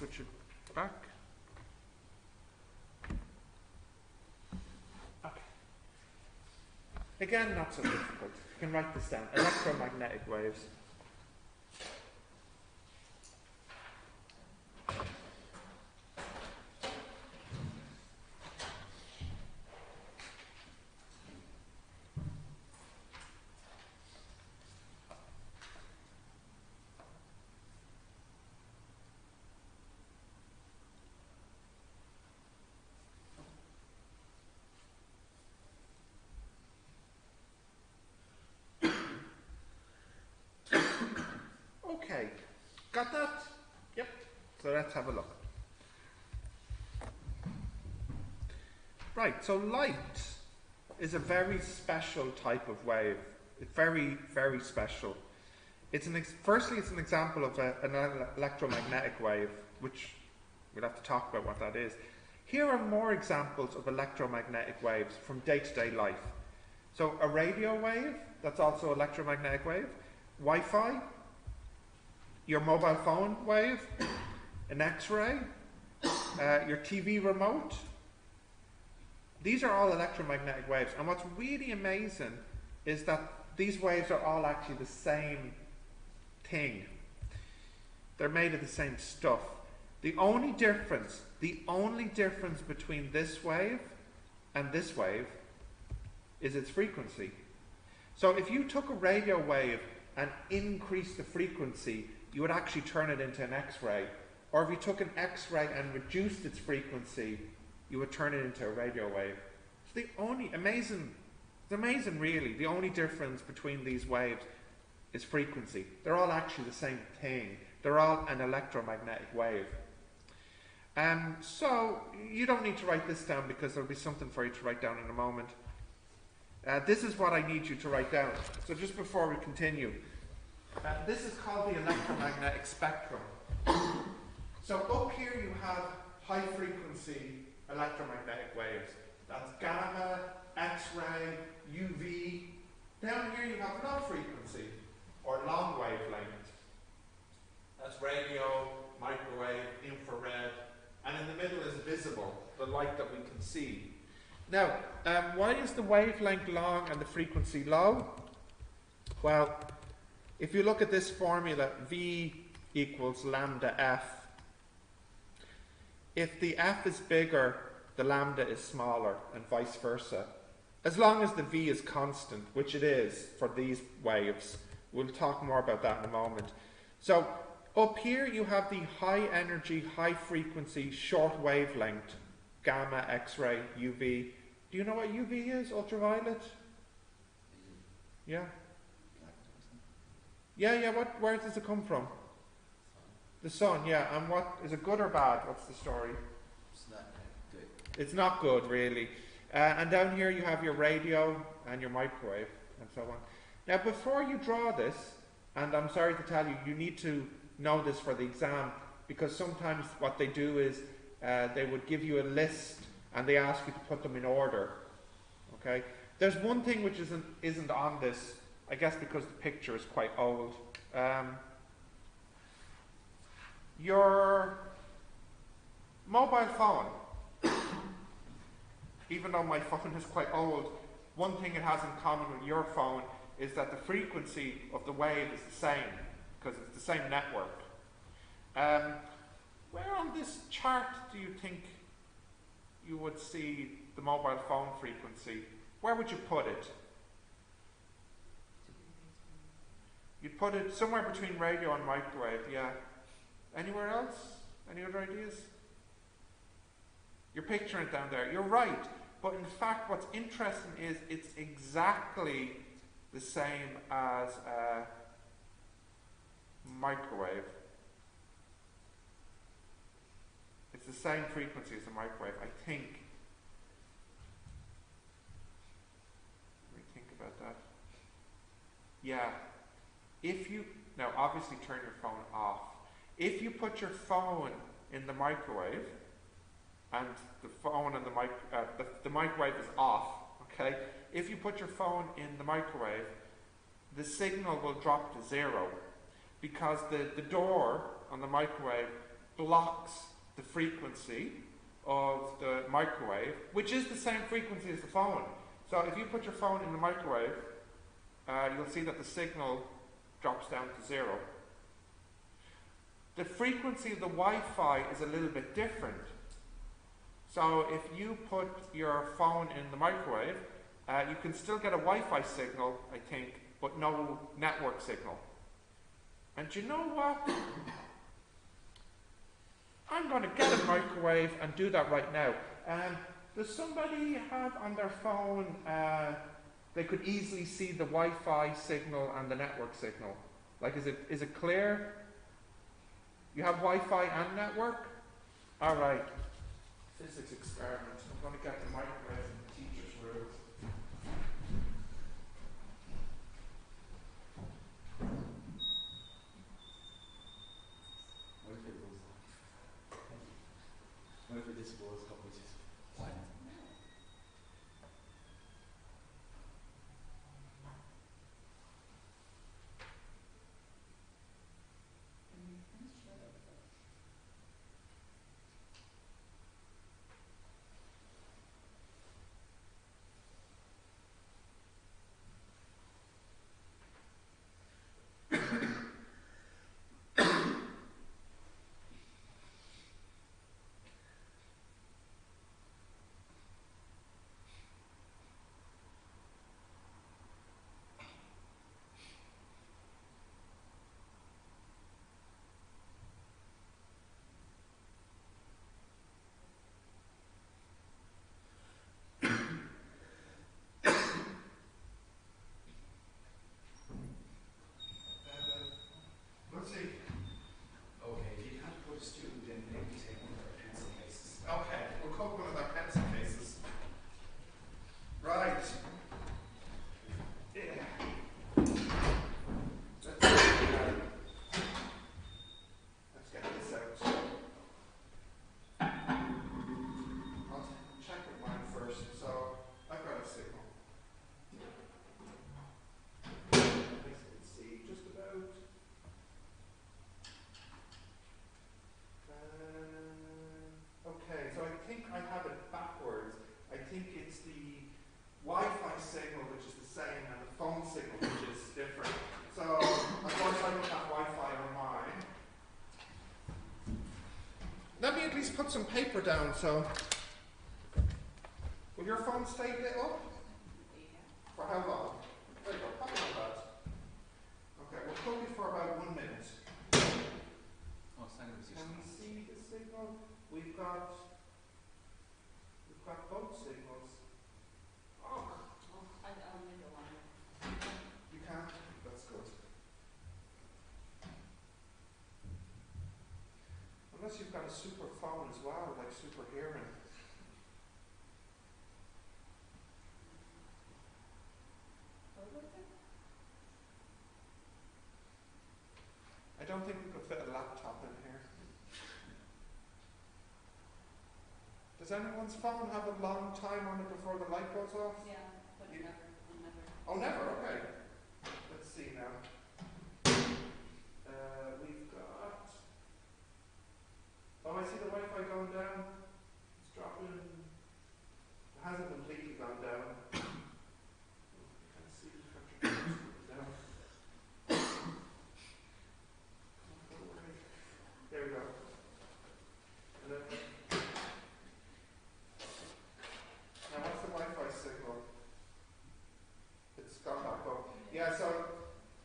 switch it back. Okay. Again, not so difficult. You can write this down. Electromagnetic waves. Okay, got that? Yep. So let's have a look. Right, so light is a very special type of wave. It's very, very special. It's firstly, it's an example of an electromagnetic wave, which we'll have to talk about what that is. Here are more examples of electromagnetic waves from day-to-day life. So a radio wave, that's also electromagnetic wave. Wi-Fi, your mobile phone wave, an X-ray, your TV remote. These are all electromagnetic waves. And what's really amazing is that these waves are all actually the same thing. They're made of the same stuff. The only difference between this wave and this wave is its frequency. So if you took a radio wave and increased the frequency, you would actually turn it into an X-ray. Or if you took an X-ray and reduced its frequency, you would turn it into a radio wave. It's the only amazing really. The only difference between these waves is frequency. They're all actually the same thing. They're all an electromagnetic wave. So you don't need to write this down because there'll be something for you to write down in a moment. This is what I need you to write down. So just before we continue, this is called the electromagnetic spectrum. So up here you have high frequency electromagnetic waves. That's gamma, X-ray, UV. Down here you have low frequency or long wavelength. That's radio, microwave, infrared, and in the middle is visible, the light that we can see. Now, why is the wavelength long and the frequency low? Well, if you look at this formula, V equals lambda F. If the F is bigger, the lambda is smaller, and vice versa. As long as the V is constant, which it is for these waves. We'll talk more about that in a moment. So, up here you have the high energy, high frequency, short wavelength, gamma, X-ray, UV. Do you know what UV is? Ultraviolet? Yeah? Yeah, where does it come from? The sun, yeah. And what, is it good or bad? What's the story? It's not good. It's not good, really. And down here you have your radio and your microwave and so on. Now, before you draw this, and I'm sorry to tell you, you need to know this for the exam, because sometimes what they do is they would give you a list and they ask you to put them in order. Okay? There's one thing which isn't on this, I guess because the picture is quite old. Your mobile phone, even though my phone is quite old, one thing it has in common with your phone is that the frequency of the wave is the same, because it's the same network. Where on this chart do you think you would see the mobile phone frequency? Where would you put it? You'd put it somewhere between radio and microwave, yeah. Anywhere else? Any other ideas? You're picturing it down there. You're right. But in fact, what's interesting is it's exactly the same as a microwave. It's the same frequency as a microwave, I think. Let me think about that. Yeah. If you, now obviously turn your phone off. If you put your phone in the microwave, and the phone and the microwave is off, okay? If you put your phone in the microwave, the signal will drop to 0, because the door on the microwave blocks the frequency of the microwave, which is the same frequency as the phone. So if you put your phone in the microwave, you'll see that the signal drops down to 0. The frequency of the Wi-Fi is a little bit different. So if you put your phone in the microwave, you can still get a Wi-Fi signal, I think, but no network signal. And do you know what? I'm going to get a microwave and do that right now. Does somebody have on their phone, they could easily see the Wi-Fi signal and the network signal? Like, is it clear? You have Wi-Fi and network? All right. Physics experiment. I'm going to get the microwave in the teacher's room. What if this was just fine? Let's see. Okay, if you can't put a student in, maybe take one of our pencil cases. Okay, we'll cut one of our pencil cases. Right. Yeah. Let's get this out. I'll check with mine first. So I've got a signal. At least I can see just about. Okay, so I think I have it backwards. I think it's the Wi-Fi signal which is the same and the phone signal which is different. So, of course I don't have Wi-Fi on mine. Let me at least put some paper down, so... Will your phone stay lit up? For how long? There you go, how long that? Okay, we'll plug it for about 1 minute. Oh, it's not going to be Can we see the signal? We've got both signals. Oh, I'll make a one. you can't? That's good. Unless you've got a super phone as well, like super hearing. I don't think we could fit a laptop in here. Does anyone's phone have a long time on it before the light goes off? Yeah, but You- never. Oh, never? Okay. Let's see now. We've got... Oh, I see the Wi-Fi going down. It's dropping. It hasn't completely gone down. I can't see the country down. There we go. And then, now what's the Wi-Fi signal? It's gone back up. Yeah, so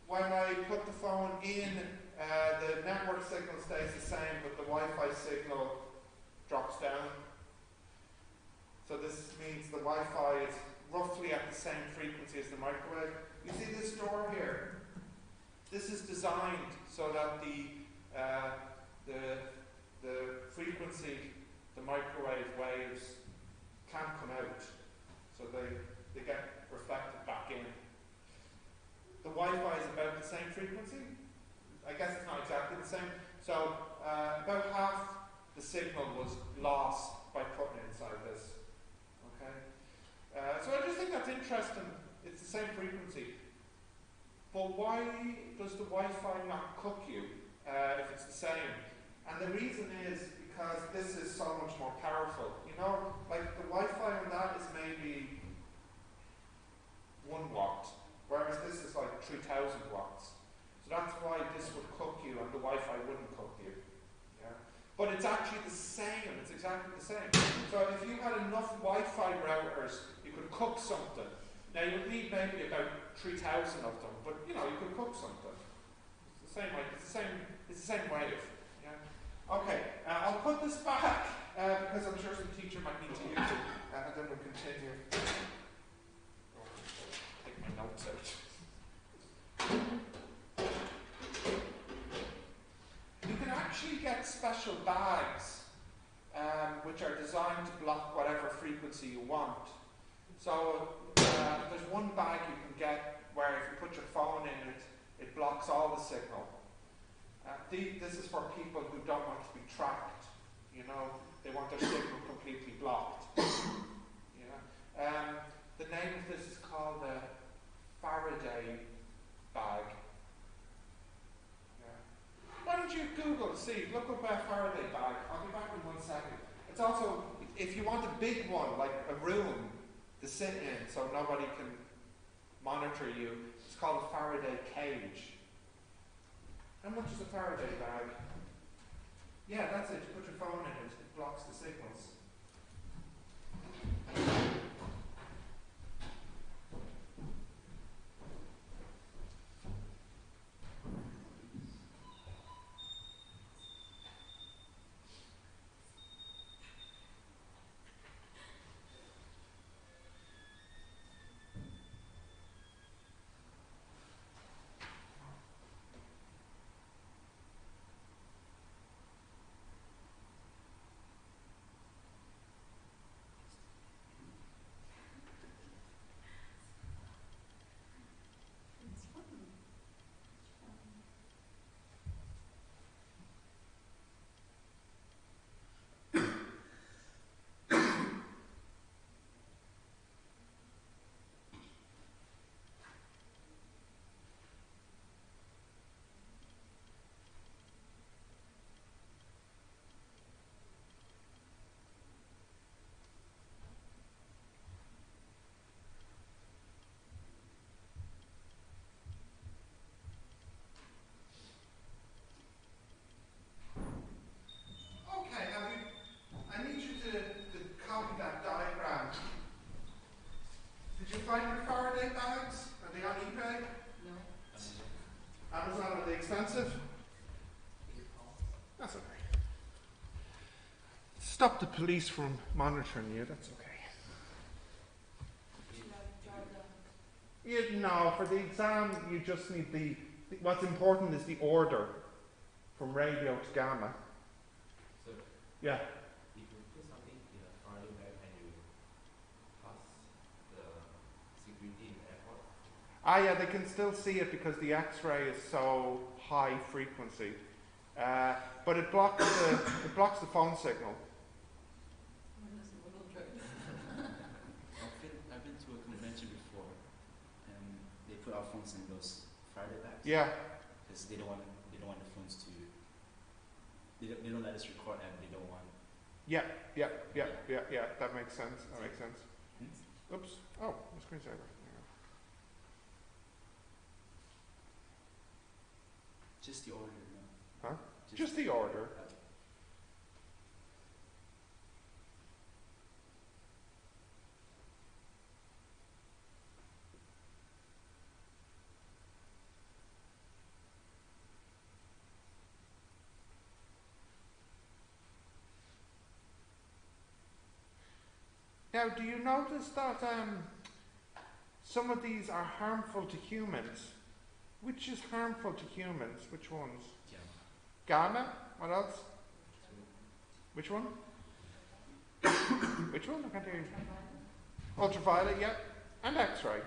when I put the phone in, the network signal stays the same, but the Wi-Fi signal drops down. So this means the Wi-Fi is roughly at the same frequency as the microwave. You see this door here? This is designed so that the frequency, the microwave waves, can't come out. So they get reflected back in. The Wi-Fi is about the same frequency. I guess it's not exactly the same. So about half the signal was lost by putting it inside this. Okay. So I just think that's interesting. It's the same frequency. But why does the Wi-Fi not cook you if it's the same? And the reason is because this is so much more powerful. You know, like the Wi-Fi on that is maybe 1 watt, whereas this is like 3000 watts. So that's why this would cook you and the Wi-Fi wouldn't cook you. Yeah? But it's actually the same, it's exactly the same. So if you had enough Wi-Fi routers, you could cook something. Now you would need maybe about 3000 of them, but you know, you could cook something. It's the same, like, it's the same wave. Yeah? Okay, I'll put this back because I'm sure some teacher might need to use it, and then we'll continue. Take my notes out. You can actually get special bags which are designed to block whatever frequency you want. So there's one bag you can get where if you put your phone in it, it blocks all the signal. This is for people who don't want to be tracked. You know, they want their signal completely blocked. Yeah. The name of this is called a Faraday bag. Yeah. Why don't you Google, see, look up a Faraday bag. I'll be back in 1 second. It's also, if you want a big one, like a room to sit in so nobody can monitor you, it's called a Faraday Cage. How much is a Faraday bag? Yeah, that's it. You put your phone in it, it blocks the signals. Find your Faraday bags? Are they on eBay? No. Amazon, are they expensive? That's okay. Stop the police from monitoring you, that's okay. No, for the exam you just need what's important is the order from radio to gamma. So, yeah. if you put something in a Faraday bag and you pass the security in the airport? Yeah, they can still see it because the X-ray is so high frequency. But it blocks the phone signal. I've been to a convention before, and they put our phones in those Faraday bags. Yeah. Because they don't want the phones to. They don't let us record, and they don't want. Yeah. That makes sense. Oops. Oh, the screensaver. Just the order, no. Huh? Just the order. Now, do you notice that some of these are harmful to humans? Which is harmful to humans? Which ones? Gamma. What else? Which one? Which one? I can't hear you. Ultraviolet, yeah. And X-ray.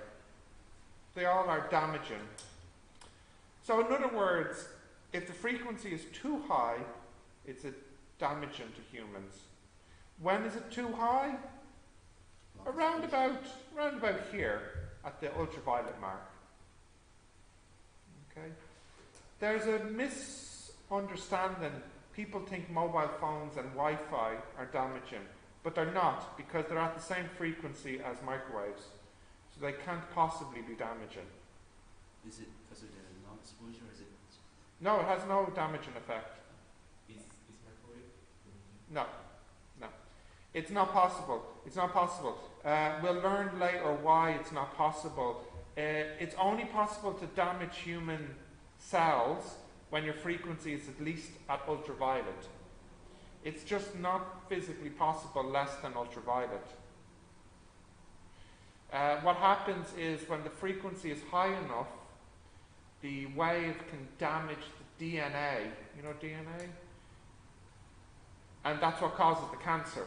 They all are damaging. So in other words, if the frequency is too high, it's damaging to humans. When is it too high? Around about here at the ultraviolet mark. Okay. There's a misunderstanding people think mobile phones and Wi-Fi are damaging, but they're not, because they're at the same frequency as microwaves. So they can't possibly be damaging. Is it because of the non-exposure, or is it? No, it has no damaging effect. Is microwave? No, no. It's not possible. It's not possible. We'll learn later why it's not possible. It's only possible to damage human cells when your frequency is at least at ultraviolet. It's just not physically possible less than ultraviolet. What happens is when the frequency is high enough, the wave can damage the DNA. You know DNA? And that's what causes the cancer.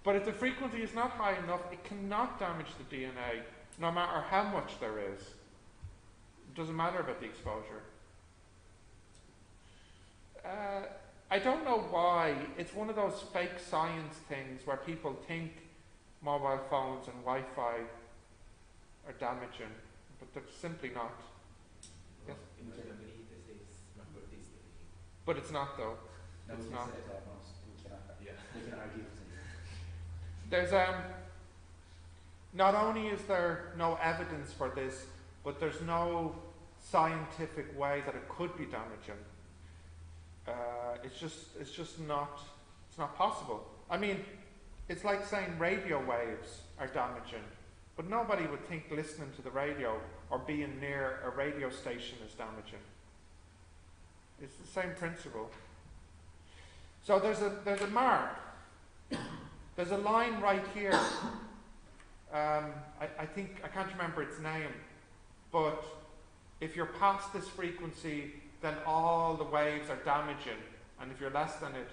But if the frequency is not high enough, it cannot damage the DNA, no matter how much there is. It doesn't matter about the exposure. I don't know why. It's one of those fake science things where people think mobile phones and Wi-Fi are damaging, but they're simply not. Yes? In Germany, they say it's microwave is damaging. But it's not, though. No, It's we not. can say that most. We can argue for things. There's not only is there no evidence for this, but there's no scientific way that it could be damaging. It's just not. It's not possible. I mean, it's like saying radio waves are damaging, but nobody would think listening to the radio or being near a radio station is damaging. It's the same principle. So there's a mark. There's a line right here. I think, I can't remember its name, but if you're past this frequency, then all the waves are damaging, and if you're less than it,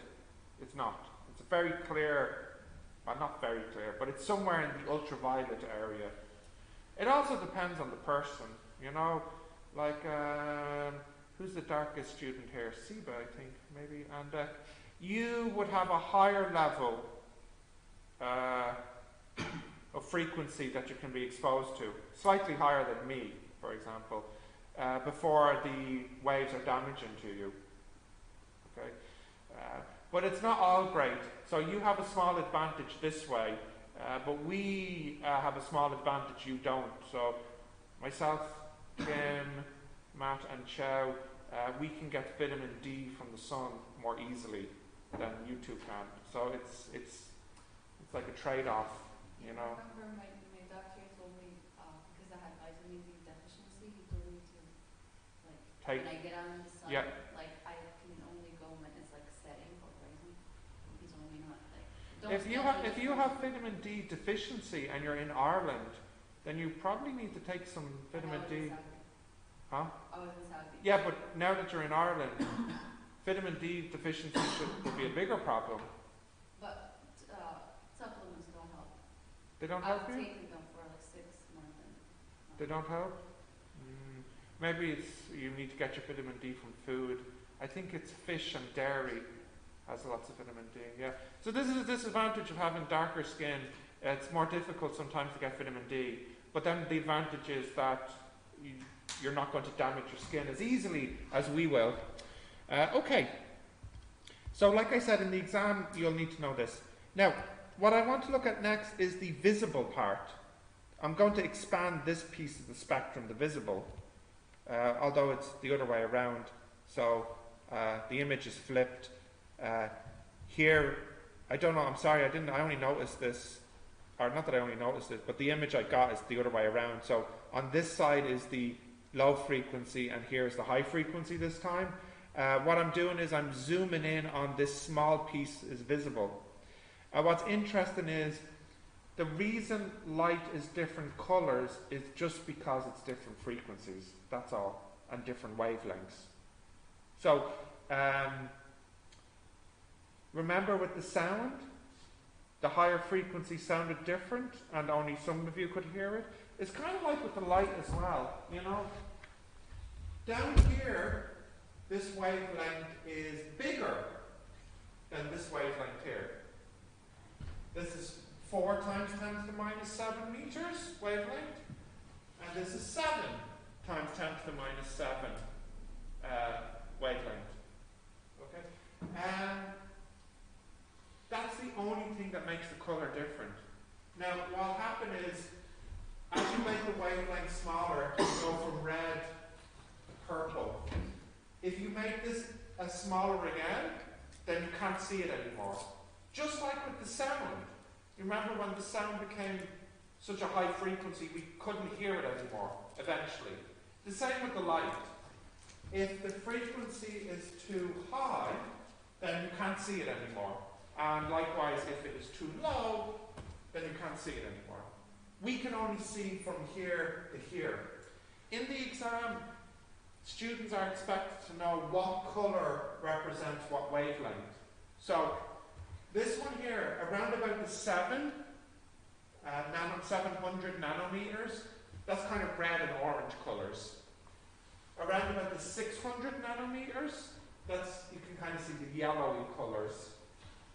it's not. It's a very clear, well, not very clear, but it's somewhere in the ultraviolet area. It also depends on the person, you know, like, who's the darkest student here? Siba, I think, maybe, and you would have a higher level of frequency that you can be exposed to, slightly higher than me, for example, before the waves are damaging to you. Okay, but it's not all great. So you have a small advantage this way, but we have a small advantage you don't. So myself, Kim, Matt, and Chow, we can get vitamin D from the sun more easily than you two can. So it's like a trade-off, you know. I remember my doctor told me, because I had vitamin D deficiency, he told me to, like, when I get out in the sun, like, I can only go when it's, like, setting or rising. He told me not, like, don't If you have vitamin D deficiency and you're in Ireland, then you probably need to take some vitamin D. Huh? I was in Saudi. Yeah, but now that you're in Ireland, vitamin D deficiency would be a bigger problem. But supplements don't help. They don't help I've you? taken them for like 6 months. They don't help? Maybe you need to get your vitamin D from food. I think it's fish and dairy has lots of vitamin D, yeah. So this is a disadvantage of having darker skin. It's more difficult sometimes to get vitamin D. But then the advantage is that you're not going to damage your skin as easily as we will. Okay. So like I said, in the exam, you'll need to know this. Now, what I want to look at next is the visible part. I'm going to expand this piece of the spectrum, the visible, although it's the other way around. So the image is flipped. Here, I don't know, I'm sorry, I only noticed this, or not that I only noticed it, but the image I got is the other way around. So on this side is the low frequency, and here's the high frequency this time. What I'm doing is I'm zooming in on this small piece is visible. What's interesting is the reason light is different colours is just because it's different frequencies, that's all, and different wavelengths. So remember with the sound, the higher frequency sounded different and only some of you could hear it. It's kind of like with the light as well, you know. Down here, this wavelength is bigger than this wavelength here. This is 4 times 10 to the minus 7 meters wavelength, and this is 7 times 10 to the minus 7 wavelength. Okay? makes the colour different. Now, what will happen is, as you make the wavelength smaller, you go from red to purple. If you make this smaller again, then you can't see it anymore. Just like with the sound. You remember when the sound became such a high frequency, we couldn't hear it anymore, eventually. The same with the light. If the frequency is too high, then you can't see it anymore. And likewise, if it is too low, then you can't see it anymore. We can only see from here to here. In the exam, students are expected to know what colour represents what wavelength. So, this one here, around about the 700 nanometers, that's kind of red and orange colours. Around about the 600 nanometers, that's, you can kind of see the yellowy colours.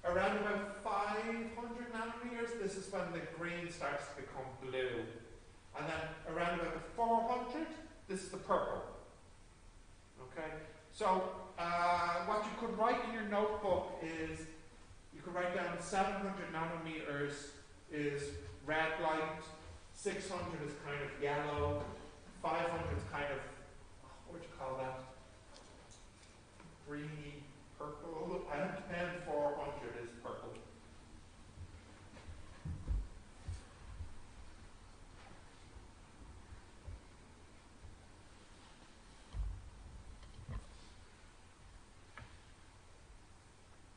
Around about 500 nanometers, this is when the green starts to become blue. And then around about the 400, this is the purple. Okay? So, what you could write in your notebook is, you could write down 700 nanometers is red light, 600 is kind of yellow, 500 is kind of, what would you call that? Greeny purple, and 400 is purple.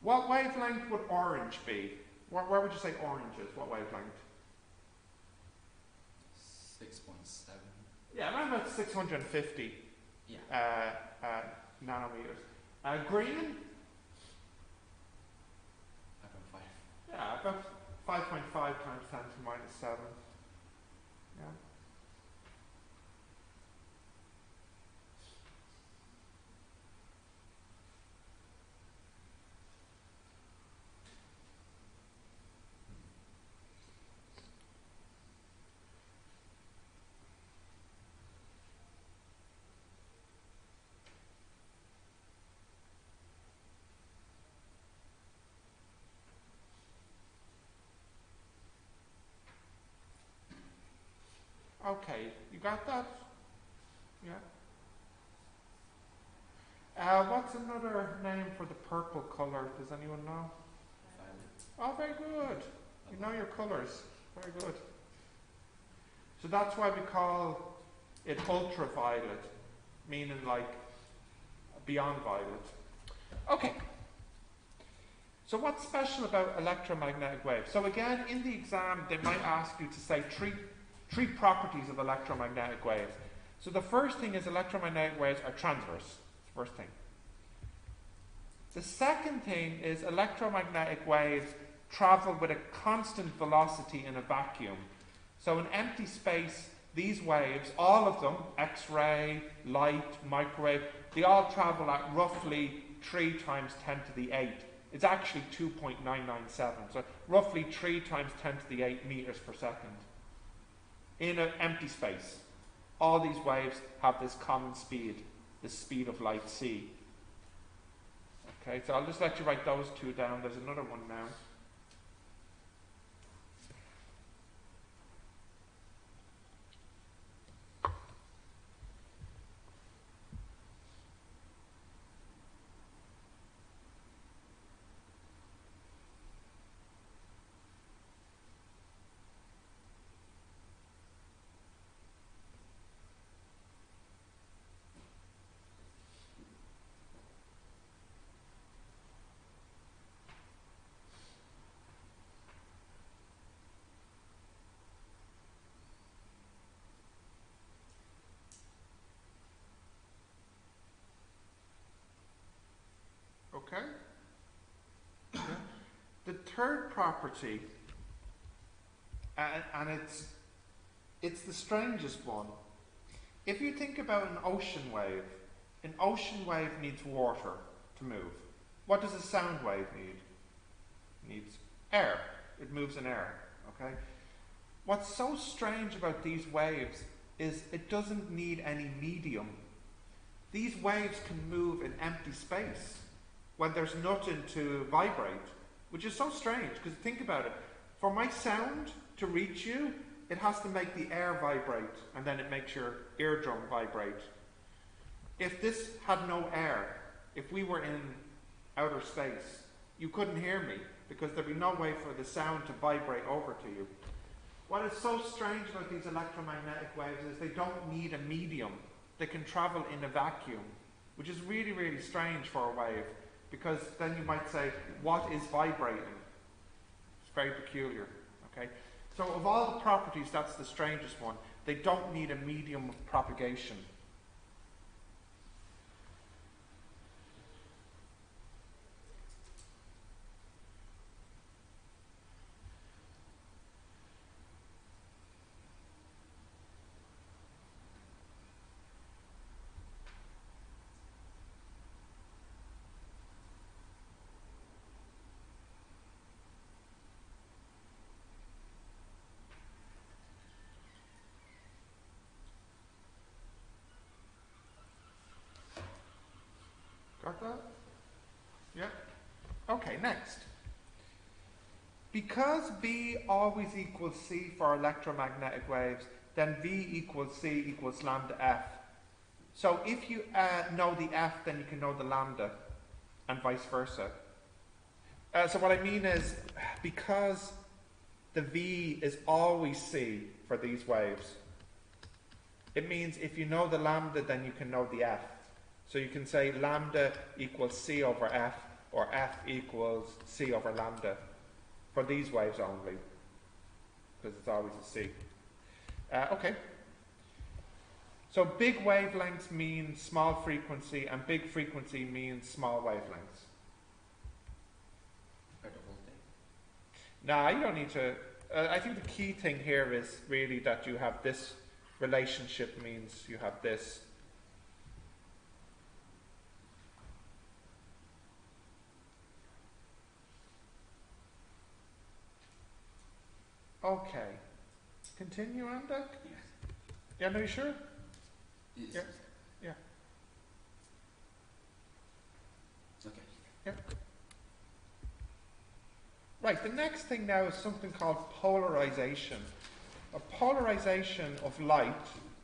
What wavelength would orange be? Where would you say orange is? What wavelength? 6.7. Yeah, around about 650 nanometers. Green? 5.5. Yeah, about 5.5 times 10 to the minus 7. Yeah. Okay, you got that? Yeah. What's another name for the purple colour? Does anyone know? Violet. Oh, very good. You know your colours. Very good. So that's why we call it ultraviolet, meaning like beyond violet. Okay. So what's special about electromagnetic waves? So again, in the exam, they might ask you to say three properties of electromagnetic waves. So the first thing is electromagnetic waves are transverse. First thing. The second thing is electromagnetic waves travel with a constant velocity in a vacuum. So in empty space, these waves, all of them, X-ray, light, microwave, they all travel at roughly 3 times 10 to the 8. It's actually 2.997, so roughly 3 times 10 to the 8 meters per second. In an empty space, all these waves have this common speed, the speed of light c. Okay, so I'll just let you write those two down. There's another one now. Okay? Yeah. The third property, and it's the strangest one. If you think about an ocean wave needs water to move. What does a sound wave need? It needs air. It moves in air. Okay? What's so strange about these waves is it doesn't need any medium. These waves can move in empty space when there's nothing to vibrate, which is so strange, because think about it. For my sound to reach you, it has to make the air vibrate, and then it makes your eardrum vibrate. If this had no air, if we were in outer space, you couldn't hear me, because there'd be no way for the sound to vibrate over to you. What is so strange about these electromagnetic waves is they don't need a medium. They can travel in a vacuum, which is really, really strange for a wave, because then you might say, what is vibrating? It's very peculiar, okay? So of all the properties, that's the strangest one. They don't need a medium of propagation. Got that? Yeah? Okay, next. Because B always equals C for electromagnetic waves, then V equals C equals lambda F. So if you know the F, then you can know the lambda, and vice versa. So what I mean is, because the V is always C for these waves, it means if you know the lambda, then you can know the F. So you can say lambda equals C over F, or F equals C over lambda, for these waves only, because it's always a C. Okay. So big wavelengths mean small frequency, and big frequency means small wavelengths. Or the whole thing. Nah, you don't need to. I think the key thing here is really that you have this relationship means you have this. Okay. Continue, Amanda? Yes. Yeah, no, you sure? Yes. Yeah. Yeah. Okay. Yeah. Right, the next thing now is something called polarization. A polarization of light,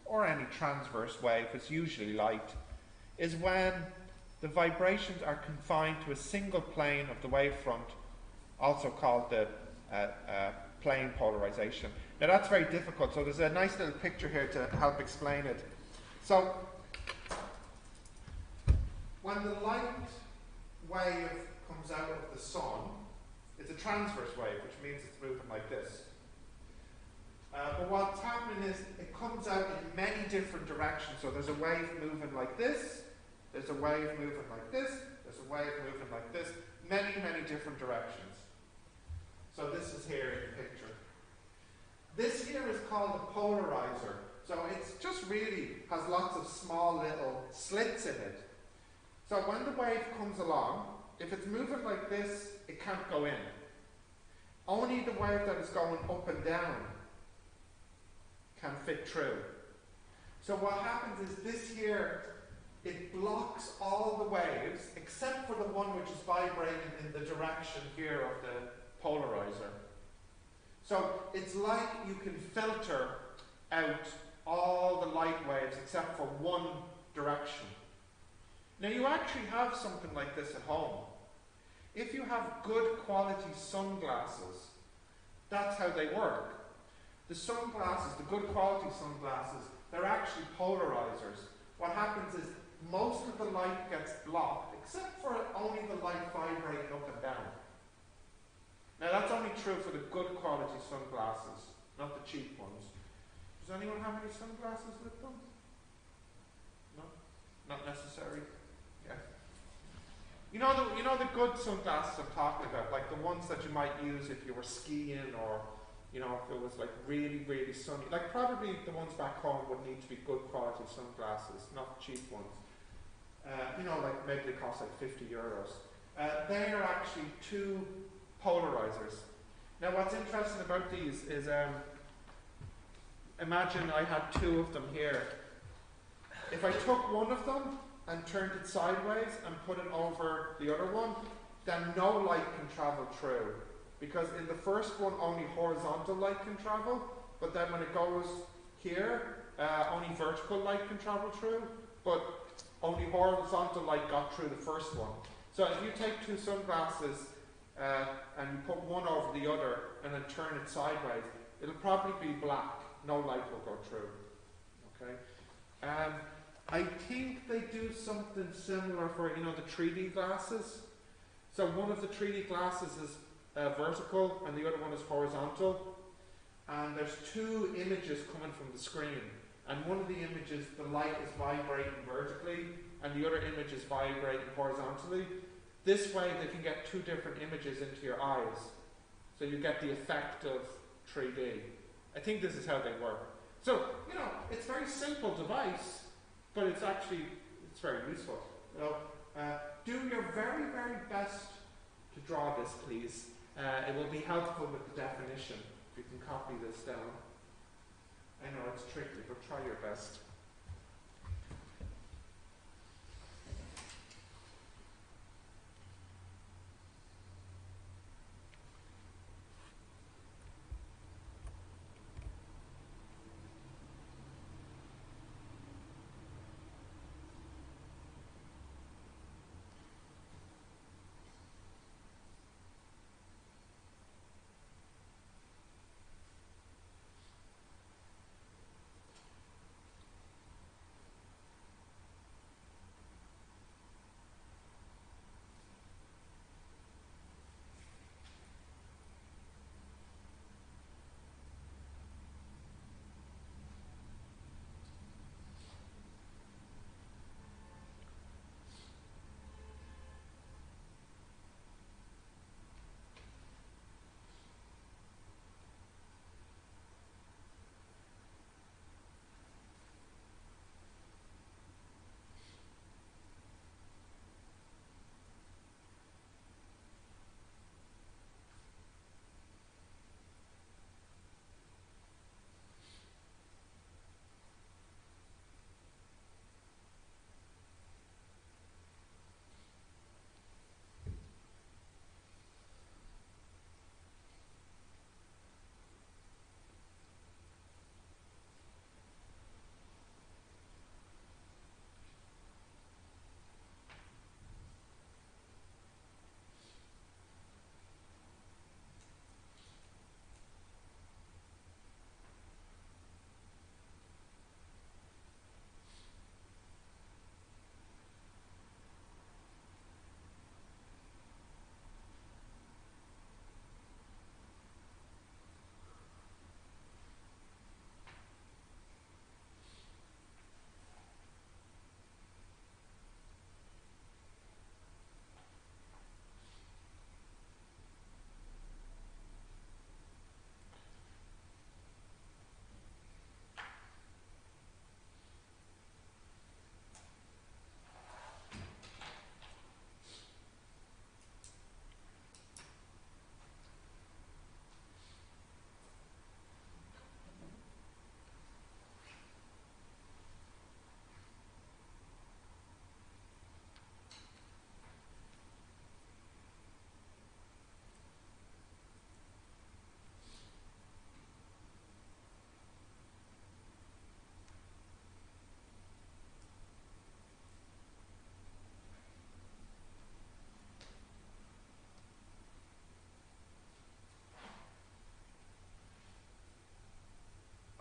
or any transverse wave, it's usually light, is when the vibrations are confined to a single plane of the wavefront, also called the plane polarization. Now that's very difficult, so there's a nice little picture here to help explain it. So, when the light wave comes out of the sun, it's a transverse wave, which means it's moving like this. But what's happening is it comes out in many different directions. So there's a wave moving like this, there's a wave moving like this, there's a wave moving like this, many, many different directions. So this is here in the picture. This here is called a polarizer. So it's just really has lots of small little slits in it. So when the wave comes along, if it's moving like this, it can't go in. Only the wave that is going up and down can fit through. So what happens is this here, it blocks all the waves except for the one which is vibrating in the direction here of the polarizer. So it's like you can filter out all the light waves except for one direction. Now you actually have something like this at home. If you have good quality sunglasses, that's how they work. The sunglasses, the good quality sunglasses, they're actually polarizers. What happens is most of the light gets blocked, except for only the light vibrating up and down. Now that's only true for the good quality sunglasses, not the cheap ones. Does anyone have any sunglasses with them? No? Not necessary? Yeah. You know the good sunglasses I'm talking about, like the ones that you might use if you were skiing, or you know, if it was like really, really sunny. Like probably the ones back home would need to be good quality sunglasses, not cheap ones. You know, like maybe they cost like €50. They are actually two polarizers. Now what's interesting about these is, imagine I had two of them here. If I took one of them and turned it sideways and put it over the other one, then no light can travel through, because in the first one only horizontal light can travel, but then when it goes here, only vertical light can travel through, but only horizontal light got through the first one. So if you take two sunglasses and you put one over the other and then turn it sideways, it'll probably be black. No light will go through. Okay. I think they do something similar for, you know, the 3D glasses. So one of the 3D glasses is vertical and the other one is horizontal. And there's two images coming from the screen. And one of the images, the light is vibrating vertically, and the other image is vibrating horizontally. This way they can get two different images into your eyes. So you get the effect of 3D. I think this is how they work. So, you know, it's a very simple device, but it's very useful. You know, do your very, very best to draw this, please. It will be helpful with the definition. If you can copy this down. I know it's tricky, but try your best.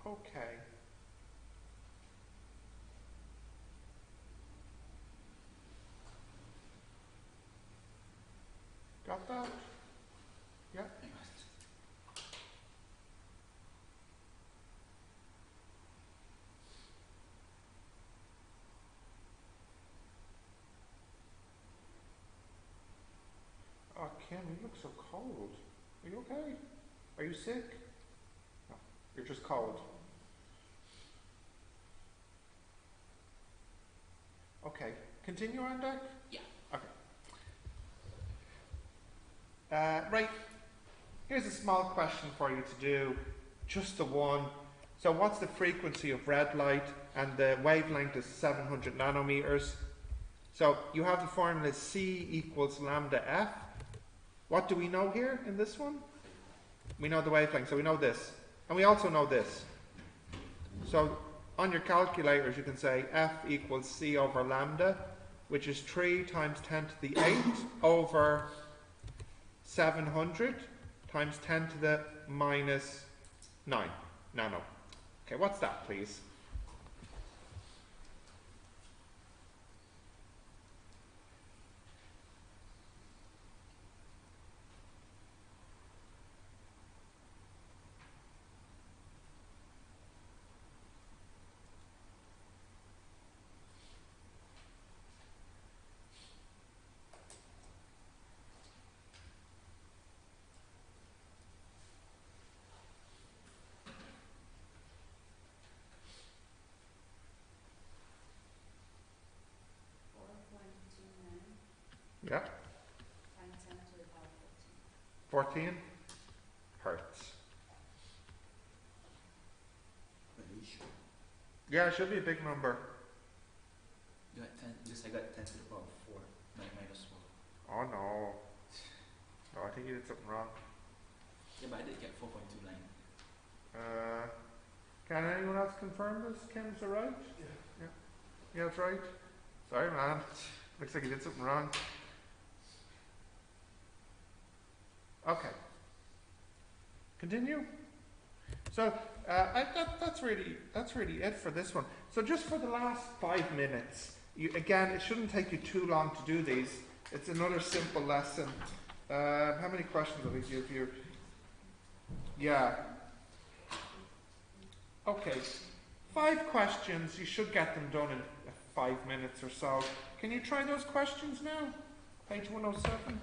Okay. Got that? Yeah. Oh, Kim, you look so cold. Are you okay? Are you sick? No, you're just cold. Okay. Continue on deck? Yeah. Okay. Right. Here's a small question for you to do. Just the one. So what's the frequency of red light? And the wavelength is 700 nanometers. So you have the formula C equals lambda F. What do we know here in this one? We know the wavelength, so we know this. And we also know this. So on your calculators, you can say F equals C over lambda, which is 3 times 10 to the 8 over 700 times 10 to the minus 9 nano. Okay, what's that, please? Yeah. Times 10 to the power 14. 14 hertz. Yeah, it should be a big number. You got 10, just I got 10 to the power 4, minus 4. Oh no. No, I think you did something wrong. Yeah, but I did get 4.29. Can anyone else confirm this? Ken, is it right? Yeah. Yeah, that's right. Sorry, man. Looks like you did something wrong. Okay. Continue. So that's really it for this one. So just for the last 5 minutes, again, it shouldn't take you too long to do these. It's another simple lesson. How many questions will we give you? Yeah. Okay. 5 questions. You should get them done in 5 minutes or so. Can you try those questions now? Page 107.